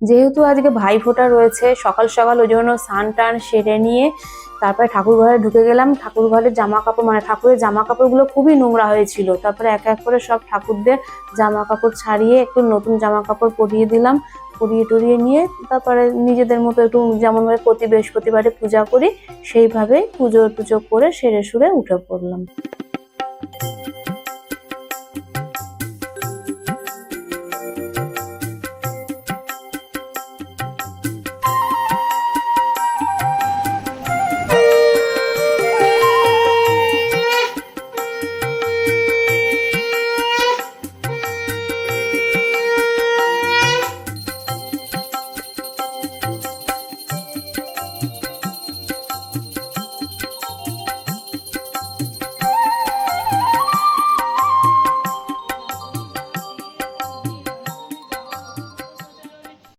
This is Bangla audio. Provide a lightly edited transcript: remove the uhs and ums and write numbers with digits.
যেহেতু আজকে ভাইফোঁটা রয়েছে, সকাল সকাল ওই জন্য স্নান টান সেরে নিয়ে তারপরে ঠাকুর ঘরে ঢুকে গেলাম। ঠাকুর ঘরের জামা কাপড় মানে ঠাকুরের জামা কাপড়গুলো খুবই নোংরা হয়েছিল, তারপরে এক এক করে সব ঠাকুরদের জামা কাপড় ছাড়িয়ে একটু নতুন জামা কাপড় পরিয়ে দিলাম। পরিয়ে টরিয়ে নিয়ে তারপরে নিজেদের মতো একটু যেমনভাবে প্রতি বৃহস্পতিবারে পূজা করি সেইভাবে পুজো টুজো করে সেরে সুরে উঠে পড়লাম।